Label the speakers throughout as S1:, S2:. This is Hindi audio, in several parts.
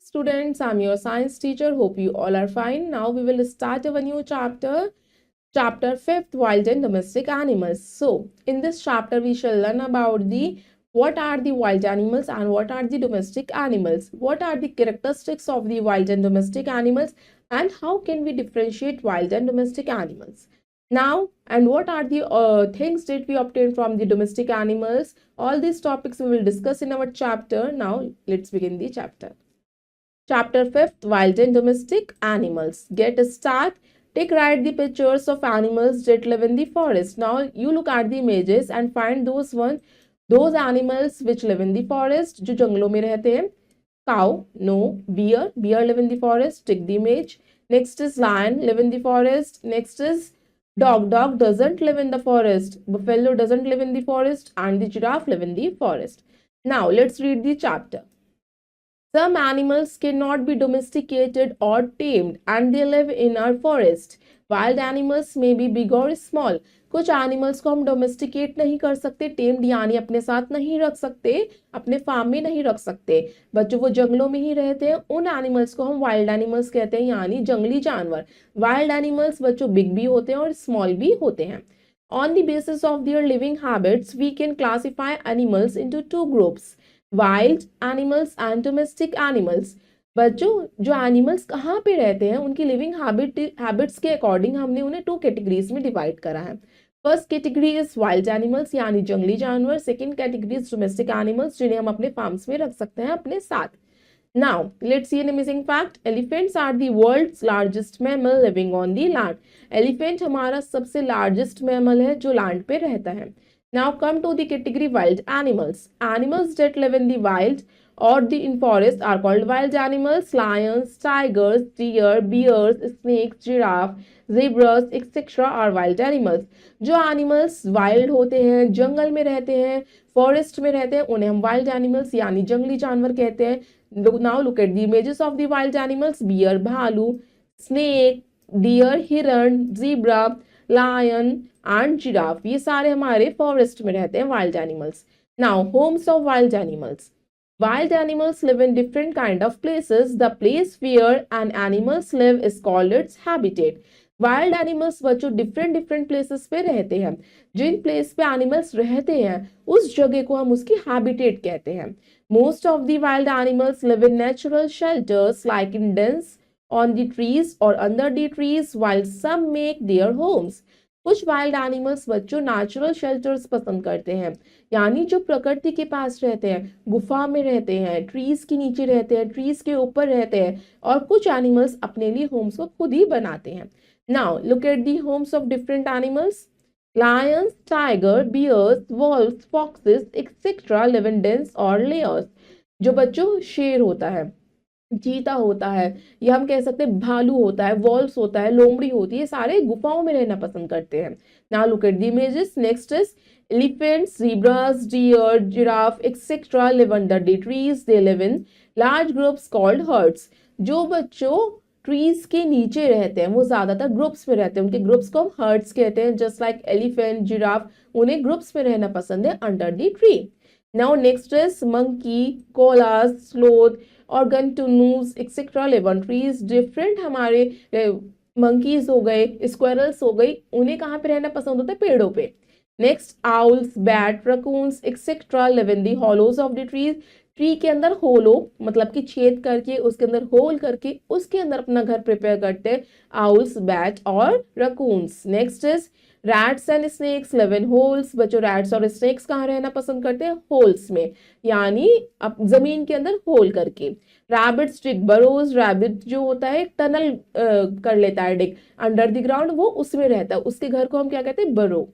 S1: students, I'm your science teacher. Hope you all are fine. Now we will start our new chapter, chapter 5th, wild and domestic animals. So in this chapter we shall learn about the what are the wild animals and what are the domestic animals, what are the characteristics of the wild and domestic animals, and how can we differentiate wild and domestic animals. Now, and what are the things that we obtain from the domestic animals. All these topics we will discuss in our chapter. Now let's begin the chapter. Chapter 5th, wild and domestic animals. Get a start. Take right the pictures of animals that live in the forest. Now you look at the images and find those animals which live in the forest, जो जंगलों में रहते हैं. Cow, no. Bear live in the forest. Take the image. Next is lion, live in the forest. Next is dog doesn't live in the forest. Buffalo doesn't live in the forest, and the giraffe live in the forest. Now let's read the chapter. Some animals cannot be domesticated or tamed and they live in our forest. Wild animals may be big or small. कुछ एनिमल्स को हम डोमेस्टिकेट नहीं कर सकते, टेम्ड यानी अपने साथ नहीं रख सकते, अपने फार्म में नहीं रख सकते, बट जो वो जंगलों में ही रहते हैं उन एनिमल्स को हम वाइल्ड एनिमल्स कहते हैं, यानी जंगली जानवर. वाइल्ड एनिमल्स बच्चों बिग भी होते हैं और स्मॉल भी होते हैं. On the basis of their living habits, we can classify animals into two groups. Wild animals and domestic animals. बच्चों जो एनिमल्स कहाँ पे रहते हैं उनकी लिविंग हैबिट्स के अकॉर्डिंग हमने उन्हें टू कैटेगरीज में डिवाइड करा है. First category is wild animals यानी जंगली जानवर. Second category is domestic animals जिन्हें हम अपने फार्म्स में रख सकते हैं अपने साथ. Now let's see an amazing fact. Elephants are the world's largest mammal living on the land. Elephant हमारा सबसे largest mammal है जो land पे रहता है. Now come to the category wild animals. Animals that live in the wild or in forest are called wild animals. Lions, tigers, deer, bears, snakes, giraffe, zebras, etc. are wild animals. जो animals wild होते हैं, जंगल में रहते हैं, forest में रहते हैं, उन्हें हम wild animals यानी जंगली जानवर कहते हैं. Now look at the images of the wild animals. Bear, भालू, snake, deer, हिरण, zebra, lion and giraffe. ये सारे हमारे forest में रहते हैं wild animals. Now homes of wild animals. Wild animals live in different kind of places. The place where an animals live is called its habitat. Wild animals बच्चों डिफरेंट प्लेसेस पे रहते हैं. जिन प्लेस पे एनिमल्स रहते हैं उस जगह को हम उसकी हैबिटेट कहते हैं. Most of the wild animals live in natural shelters like in dens on the trees और under the trees while some make their homes. कुछ वाइल्ड एनिमल्स बच्चों नेचुरल शेल्टर्स पसंद करते हैं, यानी जो प्रकृति के पास रहते हैं, गुफा में रहते हैं, ट्रीज के नीचे रहते हैं, ट्रीज के ऊपर रहते हैं, और कुछ एनिमल्स अपने लिए होम्स को खुद ही बनाते हैं. Now look at the homes of different animals. Lions, tiger, bears, wolves, foxes, etc. live in dens or layers. जो बच्चों शेर होता है, चीता होता है, या हम कह सकते हैं भालू होता है, वॉल्स होता है, लोमड़ी होती है, सारे गुफाओं में रहना पसंद करते हैं. Now look at the images. Next is elephants, zebras, deer, giraffe, etc. live under the trees. They live in large groups called herds. जो बच्चों ट्रीज के नीचे रहते हैं वो ज्यादातर ग्रुप्स में रहते हैं, उनके ग्रुप्स को हम हर्ड्स कहते हैं. जस्ट लाइक एलिफेंट, जिराफ, उन्हें ग्रुप्स में रहना पसंद है under the tree. Now next is monkey, koalas, sloth, orangutans etcetera live on trees. Different हमारे मंकीज हो गए, स्क्वायरल्स हो गई, उन्हें कहाँ पे रहना पसंद होता है? पेड़ों पे. Next owls, bat, raccoons etcetera live in the hollows of the trees. Tree के अंदर होलो मतलब कि छेद करके उसके अंदर होल करके उसके अंदर अपना घर प्रिपेयर करते हैं आउल्स, बैट और raccoons. Next is rats and snakes live in holes. बच्चों रैट्स और स्नेक्स कहाँ रहना पसंद करते हैं? होल्स में, यानी जमीन के अंदर होल करके. रैबिट्स डिग बरोज. रैबिट जो होता है टनल कर लेता है, डिग अंडर द ग्राउंड, वो उसमें रहता है, उसके घर को हम क्या कहते हैं? बरो.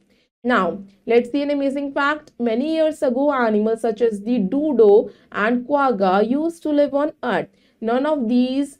S1: Now, let's see an amazing fact. Many years ago, animals such as the dodo and quagga used to live on earth. None of these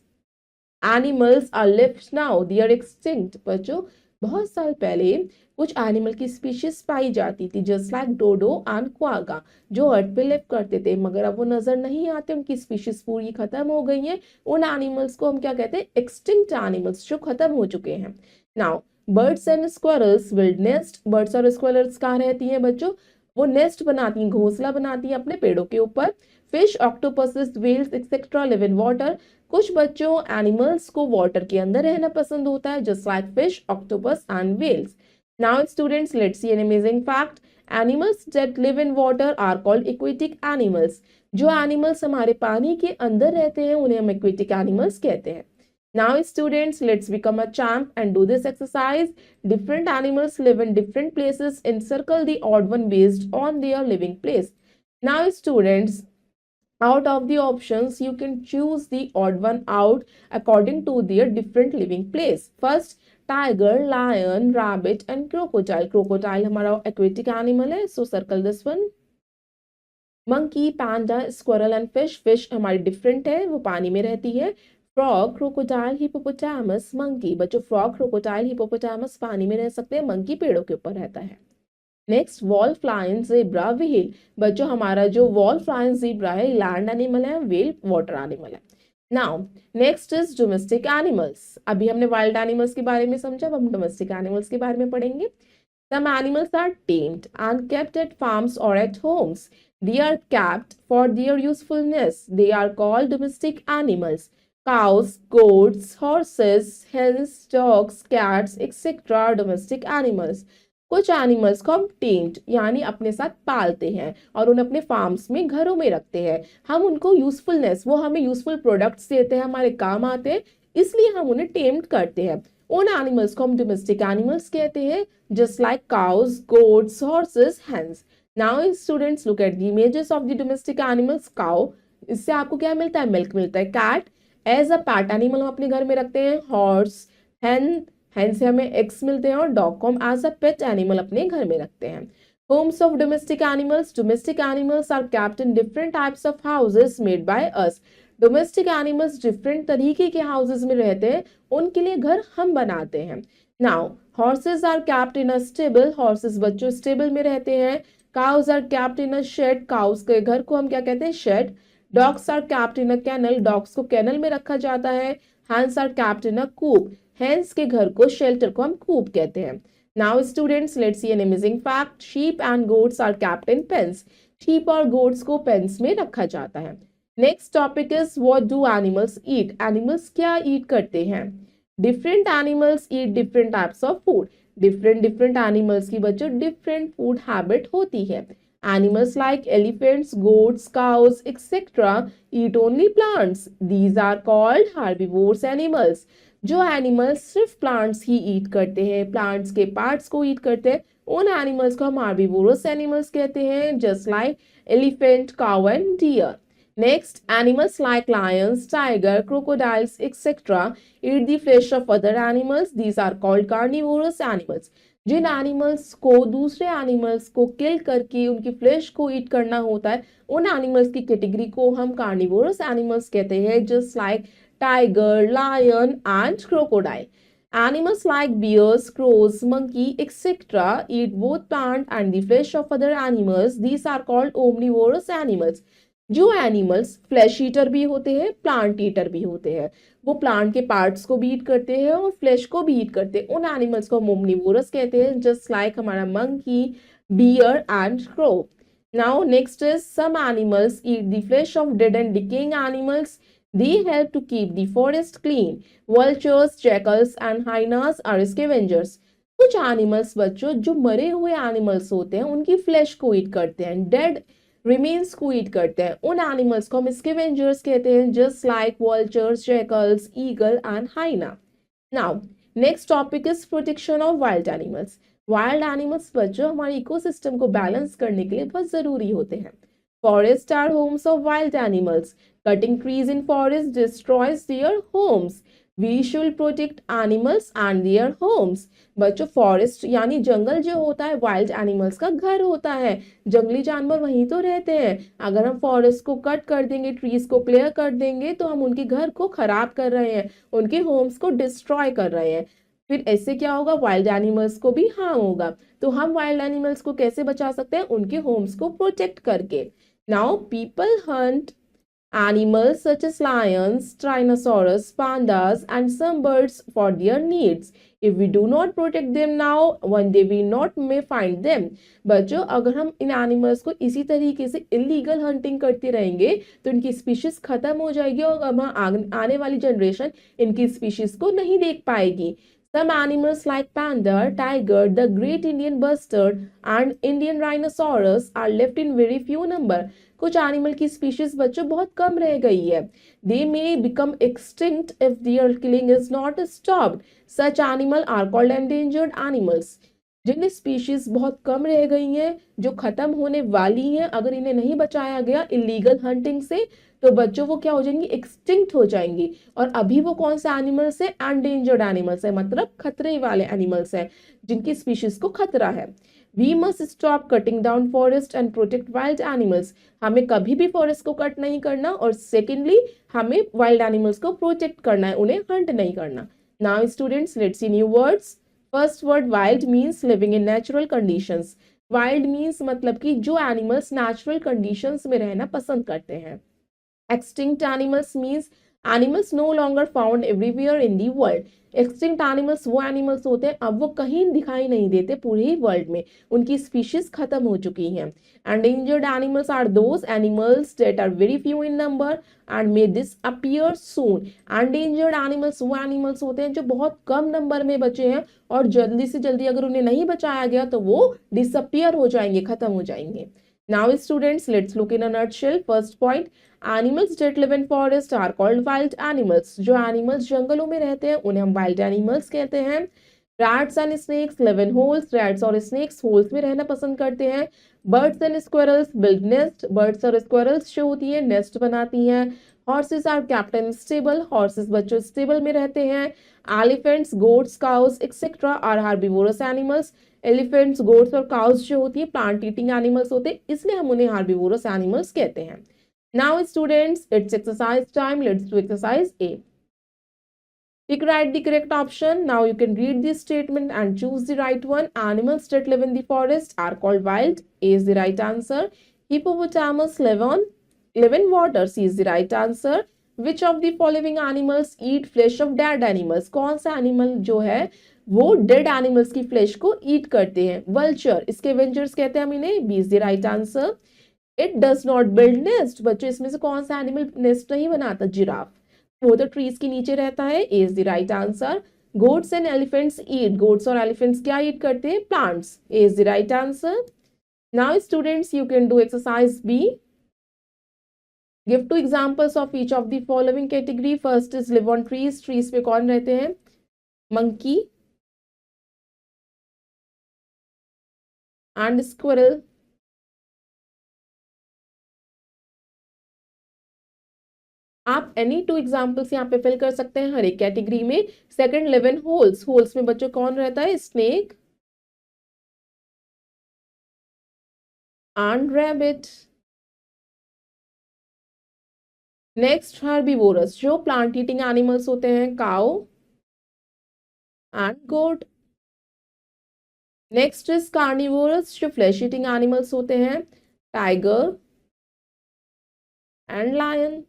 S1: animals are left now. They are extinct. बच्चों बहुत साल पहले कुछ एनिमल की स्पीशीज पाई जाती थी, जस्ट लाइक डोडो एंड क्वागा, जो अर्थ पे लिव करते थे, मगर अब वो नजर नहीं आते, उनकी स्पीशीज पूरी खत्म हो गई हैं. उन एनिमल्स को हम क्या कहते हैं? एक्सटिंक्ट एनिमल्स, जो खत्म हो चुके हैं. Now birds and squirrels build nest. Birds और स्क्वायरल्स कहाँ रहती हैं बच्चों? वो नेस्ट बनाती हैं, घोंसला बनाती हैं अपने पेड़ों के ऊपर. Fish, octopuses, whales etcetera live in water. कुछ बच्चों एनिमल्स को वाटर के अंदर रहना पसंद होता है, just like fish, octopus and whales. Now students, let's see an amazing fact. Animals that live in water are called aquatic animals. जो एनिमल्स हमारे पानी के अंदर रहते हैं उन्हें हम एक्वेटिक एनिमल्स कहते हैं। Now students, let's become a champ and do this exercise. Different animals live in different places. Encircle the odd one based on their living place. Now students, out of the options you can choose the odd one out according to their different living place. First, tiger, lion, rabbit and crocodile. Crocodile हमारा aquatic animal है, so circle this one. Monkey, panda, squirrel and fish. Fish हमारी different है, वो पानी में रहती है। Frog, crocodile, hippopotamus, monkey. बच्चों फ्रॉग, क्रोकोडाइल, हिपोपोटामस पानी में रह सकते हैं, मंकी पेड़ों के ऊपर रहता है। Next, wolf, lion, zebra, whale. बच्चों हमारा जो वॉल्फ, लायन, ज़ेब्रा है लैंड एनिमल है, व्हेल वाटर एनिमल है। Now next is domestic animals. अभी हमने वाइल्ड एनिमल्स के बारे में समझा, अब हम डोमेस्टिक एनिमल्स के बारे में पढ़ेंगे। Some animals are tamed and kept at farms or at homes. They are kept for their usefulness. They are called domestic animals. Cows, goats, horses, hens, dogs, cats, etc. domestic animals. कुछ एनिमल्स को हम टेम्ड यानी अपने साथ पालते हैं और उन्हें अपने फार्म्स में, घरों में रखते हैं। हम उनको यूजफुलनेस, वो हमें यूजफुल प्रोडक्ट्स देते हैं, हमारे काम आते हैं, इसलिए हम उन्हें टेम्ड करते हैं। उन एनिमल्स को हम डोमेस्टिक एनिमल्स कहते हैं, just like cows, goats, horses, hens. Now students, look at the images of the domestic animals. Cow, इससे आपको क्या मिलता है? मिल्क मिलता है। Cat as a pet animal हम अपने घर में रखते हैं। हॉर्स, हैन से हमें एग्स मिलते हैं और डॉग को हम एज अ पेट एनिमल अपने घर में रखते हैं। Homes of domestic animals. Domestic animals are kept in different types of houses made by us. Domestic animals different तरीके के हाउसेस में रहते हैं, उनके लिए घर हम बनाते हैं। Now horses are kept in a stable. Horses बच्चों स्टेबल में रहते हैं। Cows are kept in a shed. Cows के घर को हम क्या कहते हैं? Shed. Dogs are kept in a kennel. Dogs को कैनल में रखा जाता है। Hens are kept in a coop. Hens के घर को, शेल्टर को हम कूप कहते हैं। Now students, let's see an amazing fact. Sheep and goats are kept in pens. Sheep और गोट्स को पेन्स में रखा जाता है। Next topic is what do animals eat. Animals क्या ईट करते हैं? Different animals eat different types of food. Different animals की बच्चों डिफरेंट फूड हैबिट होती है। Animals like elephants, goats, cows, etc. eat only plants. These are called herbivores animals. जो एनिमल्स सिर्फ प्लांट्स ही ईट करते हैं, प्लांट्स के पार्ट्स को ईट करते हैं, उन एनिमल्स को हम हार्बिवोरस एनिमल्स कहते हैं, just like elephant, cow and deer. Next, animals like lions, tiger, crocodiles, etc. eat the flesh of other animals. These are called carnivorous animals. जिन एनिमल्स को दूसरे एनिमल्स को किल करके उनकी फ्लेश को ईट करना होता है, उन एनिमल्स की कैटेगरी को हम कार्निवोरस एनिमल्स कहते हैं, just like tiger, lion and crocodile. Animals like bears, crows, monkey, etc. eat both plant and the flesh of other animals. These are called omnivorous animals. जो एनिमल्स फ्लैश ईटर भी होते हैं, प्लांट ईटर भी होते हैं, वो प्लांट के पार्ट्स को भी ईट करते हैं और फ्लैश को भी ईट करते हैं, उन एनिमल्स को हम ओमनिवोरस कहते हैं, जस्ट लाइक हमारा monkey, bear and crow. Now next is some animals eat the flesh of dead and decaying animals. They help to keep the forest clean. Vultures, jackals and hyenas are scavengers. कुछ एनिमल्स बच्चों जो मरे हुए एनिमल्स होते हैं उनकी फ्लैश को ईट करते हैं, डेड रिमेन्स को ईट करते हैं, उन एनिमल्स को हम स्कैवेंजर्स कहते हैं, just like vultures, jackals, eagle and hyena. Now next topic is protection of wild animals. Wild animals बच्चों हमारे इकोसिस्टम को बैलेंस करने के लिए बहुत जरूरी होते हैं। Forest are homes of wild animals. Cutting trees in forest destroys their homes. We should protect animals and their homes. बच्चों फॉरेस्ट यानी जंगल जो होता है वाइल्ड एनिमल्स का घर होता है, जंगली जानवर वहीं तो रहते हैं। अगर हम फॉरेस्ट को कट कर देंगे, ट्रीज को क्लियर कर देंगे, तो हम उनके घर को खराब कर रहे हैं, उनके होम्स को डिस्ट्रॉय कर रहे हैं। फिर ऐसे क्या होगा? वाइल्ड एनिमल्स को भी हार्म होगा। तो हम वाइल्ड एनिमल्स को कैसे बचा सकते हैं? उनके होम्स को प्रोटेक्ट करके। Now people Hunt animals such as lions, tyrannosaurus, pandas and some birds for their needs. If we do not protect them now, one day we not may find them. बच्चों, अगर हम इन एनिमल्स को इसी तरीके से इलीगल हंटिंग करते रहेंगे तो इनकी स्पीशीज खत्म हो जाएगी और आने वाली जनरेशन इनकी स्पीशीज को नहीं देख पाएगी. Some animals like panda, tiger, the great Indian bustard and Indian rhinoceros are left in very few number. कुछ एनिमल की स्पीशीज बच्चों बहुत कम रह गई है. They may become extinct if their killing is not stopped. Such animal are called endangered animals. जिन स्पीशीज बहुत कम रह गई हैं, जो खत्म होने वाली हैं, अगर इन्हें नहीं बचाया गया इलीगल हंटिंग से तो बच्चों वो क्या हो जाएंगी, एक्सटिंक्ट हो जाएंगी. और अभी वो कौन से एनिमल्स है, एंडेंजर्ड एनिमल्स है, मतलब खतरे वाले एनिमल्स हैं जिनकी स्पीशीज को खतरा है. We must stop cutting down forest and protect wild animals. हमें कभी भी फॉरेस्ट को कट नहीं करना और सेकेंडली हमें वाइल्ड एनिमल्स को प्रोटेक्ट करना है, उन्हें हंट नहीं करना. Now students, let's C new words. First word wild means living in natural conditions. Wild means मतलब कि जो एनिमल्स नेचुरल कंडीशंस में रहना पसंद करते हैं. Extinct animals means animals no longer found everywhere in the world. Extinct animals वो एनिमल्स होते हैं अब वो कहीं दिखाई नहीं देते पूरे ही वर्ल्ड में, उनकी स्पीशीज खत्म हो चुकी हैं. Endangered animals are those animals that are very few in number and may disappear soon. Endangered animals वो एनिमल्स होते हैं जो बहुत कम नंबर में बचे हैं और जल्दी से जल्दी अगर उन्हें नहीं बचाया गया तो वो डिसअपीयर हो जाएंगे, खत्म हो जाएंगे. Now students, let's look in a nutshell. First point, animals that live in forest are called wild animals. जो animals जंगलों में रहते हैं उन्हें हम wild animals कहते हैं. Rats and snakes live in holes. Rats और snakes holes में रहना पसंद करते हैं. Birds and squirrels build nest. Birds और squirrels जो होती है nest बनाती हैं. Horses are kept in stable. Horses बच्चों stable में रहते हैं. Elephants, goats, cows, etc. are herbivorous animals. Elephants, goats और काउस जो होती है प्लांट ईटिंग एनिमल्स होते हैं, इसलिए हम उन्हें हार्बिवोरस एनिमल्स कहते हैं. Now students, it's exercise time. Let's do exercise A. Pick right the correct option. Now you can read this statement and choose the right one. Animals that live in the forest are called wild. A is the right answer. Hippopotamus live in water. C is the right answer. Which of the following animals eat flesh of dead animals? कौन सा एनिमल जो है वो डेड एनिमल्स की फ्लैश को ईट करते हैं? वल्चर, स्कैवेंजर्स कहते हैं हम इन्हें. B is the right answer. It does not build nest. बच्चों इसमें से कौन सा एनिमल नेस्ट नहीं बनाता? जिराफ, वो तो ट्रीज के नीचे रहता है. A is the right answer. Goats and elephants eat. Goats और एलिफेंट्स क्या ईट करते हैं? Plants. A is the right answer. Now students, you can do exercise B. Give two examples of each of the following category. First is live on trees. Trees पे कौन रहते हैं? Monkey and squirrel. आप एनी टू एग्जाम्पल्स यहाँ पे फिल कर सकते हैं हर एक कैटेगरी में. Second, live in holes. Holes में बच्चों कौन रहता है? Snake and rabbit. Next, herbivorous, जो प्लांट ईटिंग एनिमल्स होते हैं, cow and goat. Next is carnivorous, जो फ्लैश ईटिंग एनिमल्स होते हैं, tiger and lion.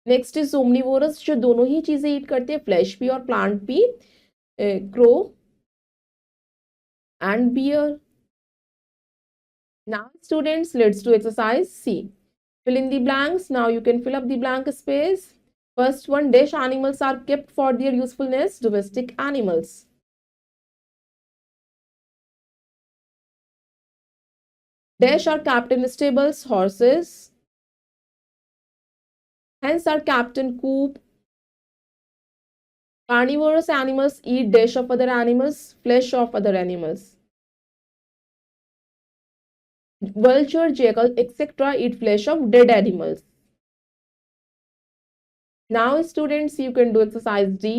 S1: Next is omnivorous, जो दोनों ही चीजें ईट करते हैं, फ्लैश भी और प्लांट भी, crow and bear. Now students, let's do exercise C. Fill in the blanks. Now you can fill up the blank space. First one, dash animals are kept for their usefulness. Domestic animals. Dash are kept in stables. Horses. Hens are kept in coop. Carnivorous animals eat dash of other animals, flesh of other animals. Vulture, jackal, etc. eat flesh of dead animals. Now students, you can do exercise D.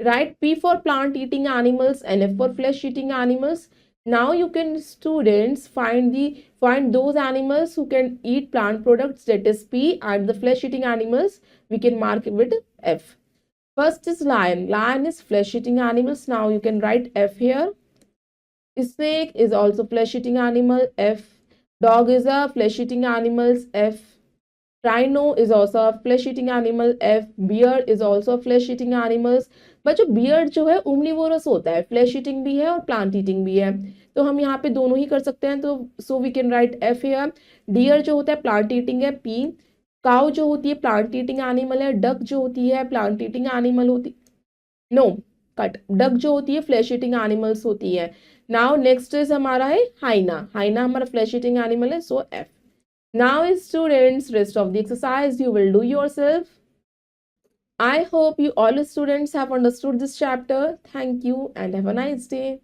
S1: Write P for plant eating animals and F for flesh eating animals. Now you can students find those animals who can eat plant products, that is P, and the flesh eating animals we can mark it with F. First is lion. Lion is flesh eating animals. Now you can write F here. Snake is also flesh eating animal, F. Dog is a flesh eating animals, F. Rhino is also a flesh-eating animal. F. Bear is also a flesh-eating animals. बच्चों बियर जो है ओमनीवोरस होता है, फ्लैश ईटिंग भी है और प्लांट ईटिंग भी है, तो हम यहाँ पे दोनों ही कर सकते हैं, तो so we can write F here. Deer जो होता है प्लांट ईटिंग है, पी. काउ जो होती है प्लांट ईटिंग एनिमल है. डक जो होती है प्लांट ईटिंग एनिमल होती, नो कट, डक जो होती है फ्लैश ईटिंग एनिमल्स होती है. नाउ नेक्स्ट इज हमारा है हाइना. हाइना हमारा फ्लैश ईटिंग एनिमल है, सो F. Now, students, rest of the exercise you will do yourself. I hope you all students have understood this chapter. Thank you and have a nice day.